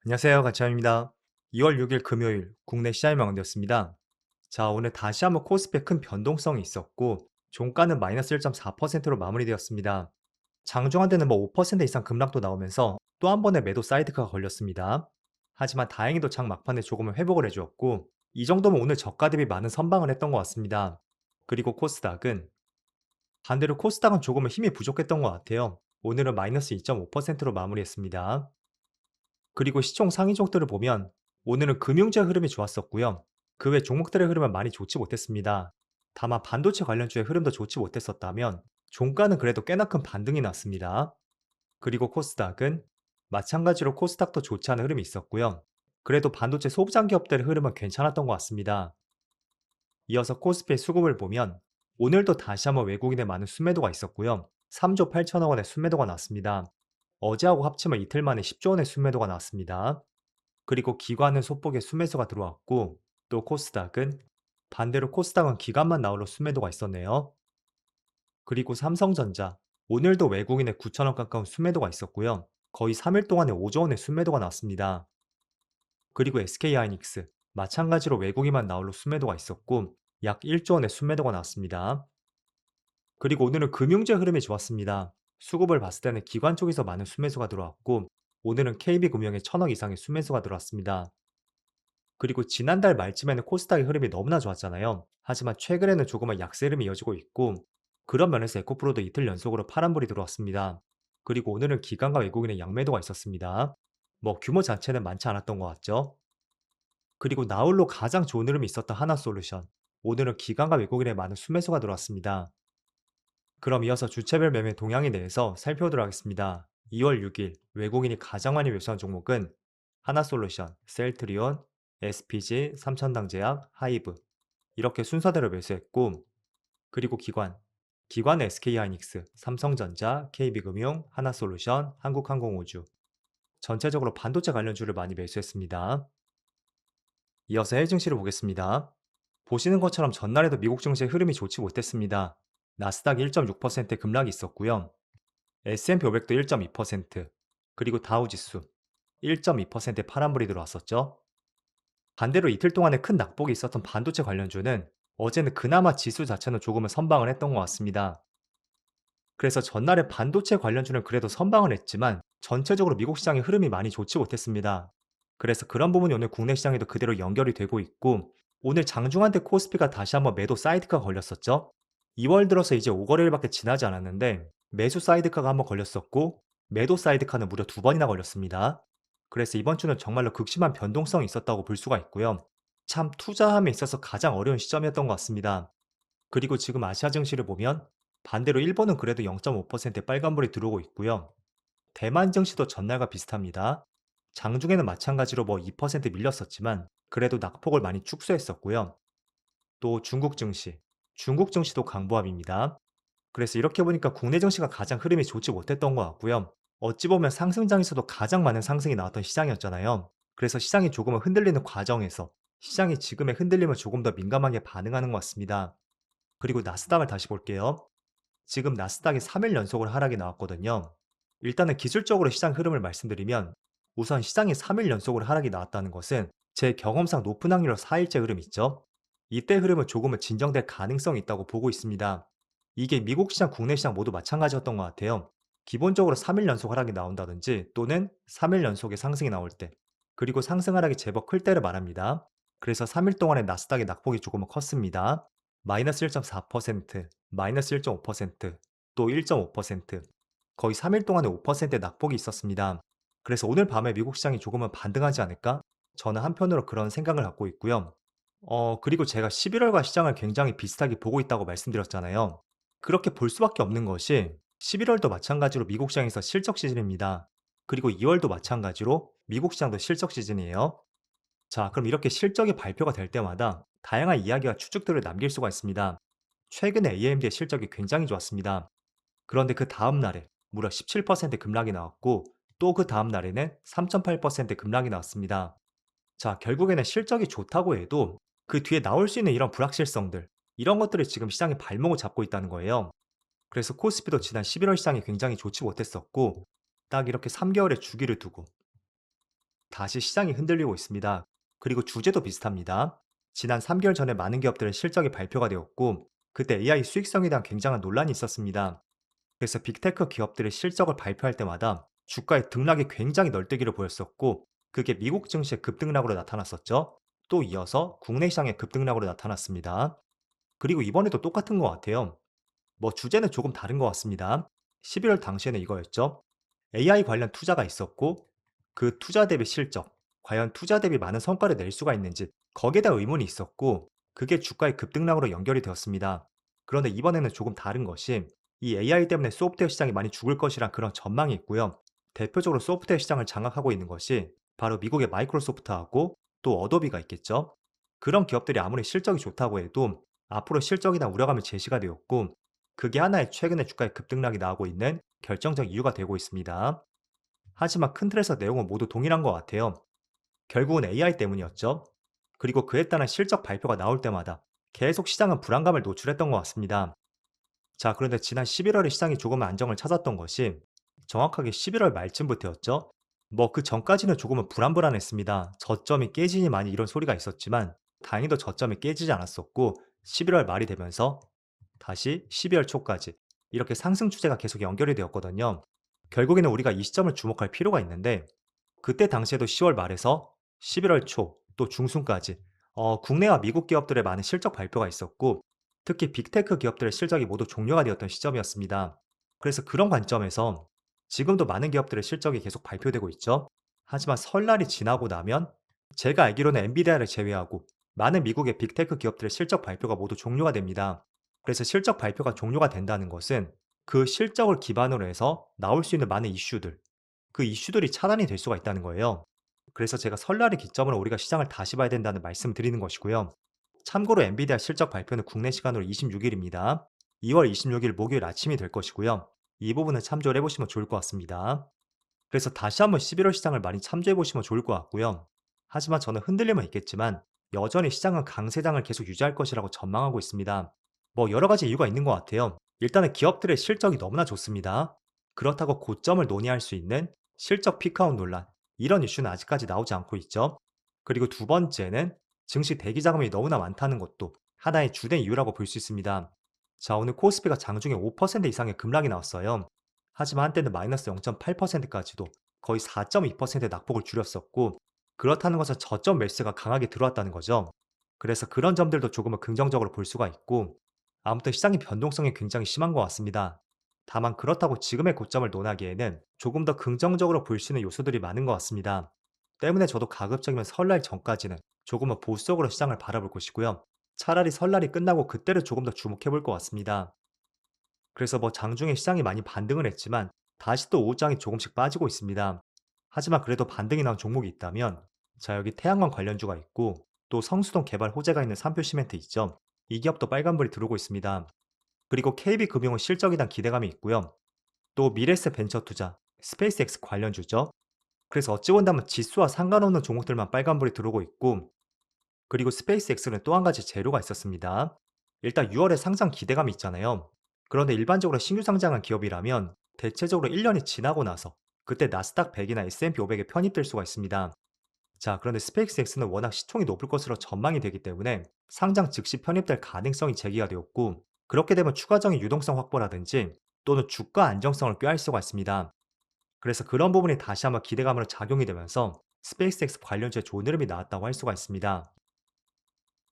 안녕하세요. 가차입니다. 2월 6일 금요일 국내 시장이 마감되었습니다. 자, 오늘 다시 한번 코스피에 큰 변동성이 있었고 종가는 마이너스 1.4%로 마무리되었습니다. 장중 한대는 5% 이상 급락도 나오면서 또 한 번의 매도 사이드카가 걸렸습니다. 하지만 다행히도 장 막판에 조금은 회복을 해주었고 이 정도면 오늘 저가 대비 많은 선방을 했던 것 같습니다. 그리고 코스닥은 반대로 코스닥은 조금은 힘이 부족했던 것 같아요. 오늘은 마이너스 2.5%로 마무리했습니다. 그리고 시총 상위 종목들을 보면 오늘은 금융주의 흐름이 좋았었고요. 그 외 종목들의 흐름은 많이 좋지 못했습니다. 다만 반도체 관련주의 흐름도 좋지 못했었다면 종가는 그래도 꽤나 큰 반등이 났습니다. 그리고 코스닥은 마찬가지로 코스닥도 좋지 않은 흐름이 있었고요. 그래도 반도체 소부장 기업들의 흐름은 괜찮았던 것 같습니다. 이어서 코스피의 수급을 보면 오늘도 다시 한번 외국인의 많은 순매도가 있었고요. 3조 8천억 원의 순매도가 났습니다. 어제하고 합치면 이틀 만에 10조 원의 순매도가 났습니다. 그리고 기관은 소폭의 순매수가 들어왔고 또 코스닥은 반대로 코스닥은 기관만 나홀로 순매도가 있었네요. 그리고 삼성전자 오늘도 외국인의 9천억 가까운 순매도가 있었고요. 거의 3일 동안에 5조 원의 순매도가 났습니다. 그리고 SK하이닉스 마찬가지로 외국인만 나홀로 순매도가 있었고 약 1조 원의 순매도가 났습니다. 그리고 오늘은 금융재 흐름이 좋았습니다. 수급을 봤을 때는 기관 쪽에서 많은 순매수가 들어왔고 오늘은 KB금융에 1천억 이상의 순매수가 들어왔습니다. 그리고 지난달 말쯤에는 코스닥의 흐름이 너무나 좋았잖아요. 하지만 최근에는 조금은 약세 흐름이 이어지고 있고 그런 면에서 에코프로도 이틀 연속으로 파란불이 들어왔습니다. 그리고 오늘은 기관과 외국인의 양매도가 있었습니다. 규모 자체는 많지 않았던 것 같죠? 그리고 나홀로 가장 좋은 흐름이 있었던 하나솔루션. 오늘은 기관과 외국인의 많은 순매수가 들어왔습니다. 그럼 이어서 주체별 매매 동향에 대해서 살펴보도록 하겠습니다. 2월 6일 외국인이 가장 많이 매수한 종목은 하나솔루션, 셀트리온, SPG, 삼천당제약, 하이브 이렇게 순서대로 매수했고 그리고 기관 SK하이닉스, 삼성전자, KB금융, 하나솔루션, 한국항공우주 전체적으로 반도체 관련주를 많이 매수했습니다. 이어서 해외 증시를 보겠습니다. 보시는 것처럼 전날에도 미국 증시의 흐름이 좋지 못했습니다. 나스닥이 1.6% 급락이 있었고요. S&P 500도 1.2%, 그리고 다우지수 1.2%의 파란불이 들어왔었죠. 반대로 이틀 동안에 큰 낙폭이 있었던 반도체 관련주는 어제는 그나마 지수 자체는 조금은 선방을 했던 것 같습니다. 그래서 전날에 반도체 관련주는 그래도 선방을 했지만 전체적으로 미국 시장의 흐름이 많이 좋지 못했습니다. 그래서 그런 부분이 오늘 국내 시장에도 그대로 연결이 되고 있고 오늘 장중한테 코스피가 다시 한번 매도 사이드카가 걸렸었죠. 2월 들어서 이제 5거래일밖에 지나지 않았는데 매수 사이드카가 한번 걸렸었고 매도 사이드카는 무려 두 번이나 걸렸습니다. 그래서 이번 주는 정말로 극심한 변동성이 있었다고 볼 수가 있고요. 참 투자함에 있어서 가장 어려운 시점이었던 것 같습니다. 그리고 지금 아시아 증시를 보면 반대로 일본은 그래도 0.5%의 빨간불이 들어오고 있고요. 대만 증시도 전날과 비슷합니다. 장중에는 마찬가지로 2% 밀렸었지만 그래도 낙폭을 많이 축소했었고요. 또 중국 증시도 강보합입니다. 그래서 이렇게 보니까 국내 증시가 가장 흐름이 좋지 못했던 것 같고요. 어찌 보면 상승장에서도 가장 많은 상승이 나왔던 시장이었잖아요. 그래서 시장이 조금은 흔들리는 과정에서 시장이 지금의 흔들림을 조금 더 민감하게 반응하는 것 같습니다. 그리고 나스닥을 다시 볼게요. 지금 나스닥이 3일 연속으로 하락이 나왔거든요. 일단은 기술적으로 시장 흐름을 말씀드리면 우선 시장이 3일 연속으로 하락이 나왔다는 것은 제 경험상 높은 확률로 4일째 흐름 있죠. 이때 흐름은 조금은 진정될 가능성이 있다고 보고 있습니다. 이게 미국 시장, 국내 시장 모두 마찬가지였던 것 같아요. 기본적으로 3일 연속 하락이 나온다든지 또는 3일 연속의 상승이 나올 때 그리고 상승 하락이 제법 클 때를 말합니다. 그래서 3일 동안의 나스닥의 낙폭이 조금은 컸습니다. 마이너스 1.4%, 마이너스 1.5%, 또 1.5%, 거의 3일 동안에 5%의 낙폭이 있었습니다. 그래서 오늘 밤에 미국 시장이 조금은 반등하지 않을까? 저는 한편으로 그런 생각을 갖고 있고요. 그리고 제가 11월과 시장을 굉장히 비슷하게 보고 있다고 말씀드렸잖아요. 그렇게 볼 수밖에 없는 것이 11월도 마찬가지로 미국 시장에서 실적 시즌입니다. 그리고 2월도 마찬가지로 미국 시장도 실적 시즌이에요. 자, 그럼 이렇게 실적이 발표가 될 때마다 다양한 이야기와 추측들을 남길 수가 있습니다. 최근에 AMD의 실적이 굉장히 좋았습니다. 그런데 그 다음 날에 무려 17% 급락이 나왔고 또 그 다음 날에는 3.8% 급락이 나왔습니다. 자, 결국에는 실적이 좋다고 해도 그 뒤에 나올 수 있는 이런 불확실성들, 이런 것들이 지금 시장의 발목을 잡고 있다는 거예요. 그래서 코스피도 지난 11월 시장이 굉장히 좋지 못했었고 딱 이렇게 3개월의 주기를 두고 다시 시장이 흔들리고 있습니다. 그리고 주제도 비슷합니다. 지난 3개월 전에 많은 기업들의 실적이 발표가 되었고, 그때 AI 수익성에 대한 굉장한 논란이 있었습니다. 그래서 빅테크 기업들의 실적을 발표할 때마다 주가의 등락이 굉장히 널뛰기를 보였었고, 그게 미국 증시의 급등락으로 나타났었죠. 또 이어서 국내 시장의 급등락으로 나타났습니다. 그리고 이번에도 똑같은 것 같아요. 뭐 주제는 조금 다른 것 같습니다. 11월 당시에는 이거였죠. AI 관련 투자가 있었고, 그 투자 대비 실적, 과연 투자 대비 많은 성과를 낼 수가 있는지 거기에 대한 의문이 있었고, 그게 주가의 급등락으로 연결이 되었습니다. 그런데 이번에는 조금 다른 것이, 이 AI 때문에 소프트웨어 시장이 많이 죽을 것이란 그런 전망이 있고요. 대표적으로 소프트웨어 시장을 장악하고 있는 것이 바로 미국의 마이크로소프트하고 또 어도비가 있겠죠. 그런 기업들이 아무리 실적이 좋다고 해도 앞으로 실적에 대한 우려감이 제시가 되었고, 그게 하나의 최근의 주가의 급등락이 나오고 있는 결정적 이유가 되고 있습니다. 하지만 큰 틀에서 내용은 모두 동일한 것 같아요. 결국은 AI 때문이었죠. 그리고 그에 따른 실적 발표가 나올 때마다 계속 시장은 불안감을 노출했던 것 같습니다. 자, 그런데 지난 11월에 시장이 조금 안정을 찾았던 것이 정확하게 11월 말쯤부터였죠. 뭐 그 전까지는 조금은 불안불안했습니다. 저점이 깨지니 많이 이런 소리가 있었지만 다행히도 저점이 깨지지 않았었고, 11월 말이 되면서 다시 12월 초까지 이렇게 상승 추세가 계속 연결이 되었거든요. 결국에는 우리가 이 시점을 주목할 필요가 있는데, 그때 당시에도 10월 말에서 11월 초 또 중순까지 국내와 미국 기업들의 많은 실적 발표가 있었고, 특히 빅테크 기업들의 실적이 모두 종료가 되었던 시점이었습니다. 그래서 그런 관점에서 지금도 많은 기업들의 실적이 계속 발표되고 있죠. 하지만 설날이 지나고 나면 제가 알기로는 엔비디아를 제외하고 많은 미국의 빅테크 기업들의 실적 발표가 모두 종료가 됩니다. 그래서 실적 발표가 종료가 된다는 것은 그 실적을 기반으로 해서 나올 수 있는 많은 이슈들, 그 이슈들이 차단이 될 수가 있다는 거예요. 그래서 제가 설날을 기점으로 우리가 시장을 다시 봐야 된다는 말씀을 드리는 것이고요. 참고로 엔비디아 실적 발표는 국내 시간으로 26일입니다. 2월 26일 목요일 아침이 될 것이고요. 이 부분은 참조를 해보시면 좋을 것 같습니다. 그래서 다시 한번 11월 시장을 많이 참조해 보시면 좋을 것 같고요. 하지만 저는 흔들림은 있겠지만 여전히 시장은 강세장을 계속 유지할 것이라고 전망하고 있습니다. 뭐 여러 가지 이유가 있는 것 같아요. 일단은 기업들의 실적이 너무나 좋습니다. 그렇다고 고점을 논의할 수 있는 실적 피크아웃 논란, 이런 이슈는 아직까지 나오지 않고 있죠. 그리고 두 번째는 증시 대기 자금이 너무나 많다는 것도 하나의 주된 이유라고 볼 수 있습니다. 자, 오늘 코스피가 장중에 5% 이상의 급락이 나왔어요. 하지만 한때는 마이너스 0.8%까지도 거의 4.2% 낙폭을 줄였었고, 그렇다는 것은 저점 매수가 강하게 들어왔다는 거죠. 그래서 그런 점들도 조금은 긍정적으로 볼 수가 있고, 아무튼 시장의 변동성이 굉장히 심한 것 같습니다. 다만 그렇다고 지금의 고점을 논하기에는 조금 더 긍정적으로 볼 수 있는 요소들이 많은 것 같습니다. 때문에 저도 가급적이면 설날 전까지는 조금은 보수적으로 시장을 바라볼 것이고요. 차라리 설날이 끝나고 그때를 조금 더 주목해 볼 것 같습니다. 그래서 뭐 장중에 시장이 많이 반등을 했지만 다시 또 오후장이 조금씩 빠지고 있습니다. 하지만 그래도 반등이 나온 종목이 있다면, 자, 여기 태양광 관련주가 있고 또 성수동 개발 호재가 있는 삼표 시멘트 있죠. 이 기업도 빨간불이 들어오고 있습니다. 그리고 KB금융은 실적에 대한 기대감이 있고요. 또 미래세 벤처투자, 스페이스X 관련주죠. 그래서 어찌 본다면 지수와 상관없는 종목들만 빨간불이 들어오고 있고, 그리고 스페이스X는 또 한 가지 재료가 있었습니다. 일단 6월에 상장 기대감이 있잖아요. 그런데 일반적으로 신규 상장한 기업이라면 대체적으로 1년이 지나고 나서 그때 나스닥 100이나 S&P 500에 편입될 수가 있습니다. 자, 그런데 스페이스X는 워낙 시총이 높을 것으로 전망이 되기 때문에 상장 즉시 편입될 가능성이 제기가 되었고, 그렇게 되면 추가적인 유동성 확보라든지 또는 주가 안정성을 꾀할 수가 있습니다. 그래서 그런 부분이 다시 한번 기대감으로 작용이 되면서 스페이스X 관련주에 좋은 흐름이 나왔다고 할 수가 있습니다.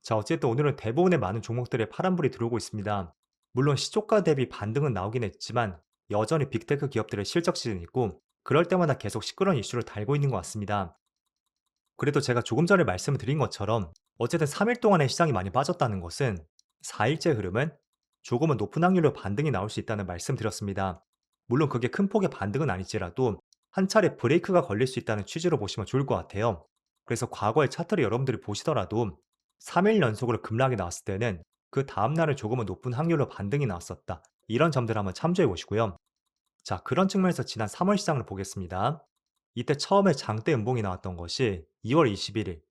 자, 어쨌든 오늘은 대부분의 많은 종목들에 파란불이 들어오고 있습니다. 물론 시초가 대비 반등은 나오긴 했지만 여전히 빅테크 기업들의 실적 시즌이고, 그럴 때마다 계속 시끄러운 이슈를 달고 있는 것 같습니다. 그래도 제가 조금 전에 말씀을 드린 것처럼 어쨌든 3일 동안의 시장이 많이 빠졌다는 것은 4일째 흐름은 조금은 높은 확률로 반등이 나올 수 있다는 말씀 드렸습니다. 물론 그게 큰 폭의 반등은 아닐지라도 한 차례 브레이크가 걸릴 수 있다는 취지로 보시면 좋을 것 같아요. 그래서 과거의 차트를 여러분들이 보시더라도 3일 연속으로 급락이 나왔을 때는 그 다음날을 조금은 높은 확률로 반등이 나왔었다. 이런 점들 한번 참조해 보시고요. 자, 그런 측면에서 지난 3월 시장을 보겠습니다. 이때 처음에 장대 음봉이 나왔던 것이 2월 21일,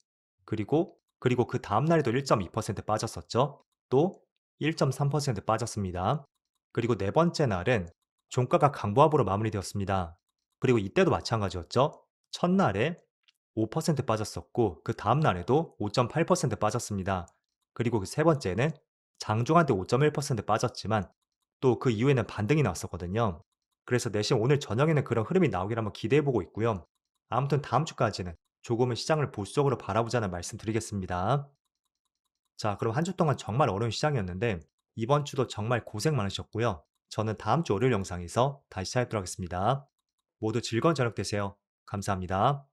그리고 그 다음 날에도 1.2% 빠졌었죠. 또 1.3% 빠졌습니다. 그리고 네 번째 날은 종가가 강보합으로 마무리되었습니다. 그리고 이때도 마찬가지였죠. 첫날에 5% 빠졌었고 그 다음 날에도 5.8% 빠졌습니다. 그리고 그 세 번째는 장중한 때 5.1% 빠졌지만 또 그 이후에는 반등이 나왔었거든요. 그래서 내심 오늘 저녁에는 그런 흐름이 나오길 한번 기대해 보고 있고요. 아무튼 다음 주까지는 조금은 시장을 보수적으로 바라보자는 말씀드리겠습니다. 자, 그럼 한 주 동안 정말 어려운 시장이었는데 이번 주도 정말 고생 많으셨고요. 저는 다음 주 월요일 영상에서 다시 찾아뵙도록 하겠습니다. 모두 즐거운 저녁 되세요. 감사합니다.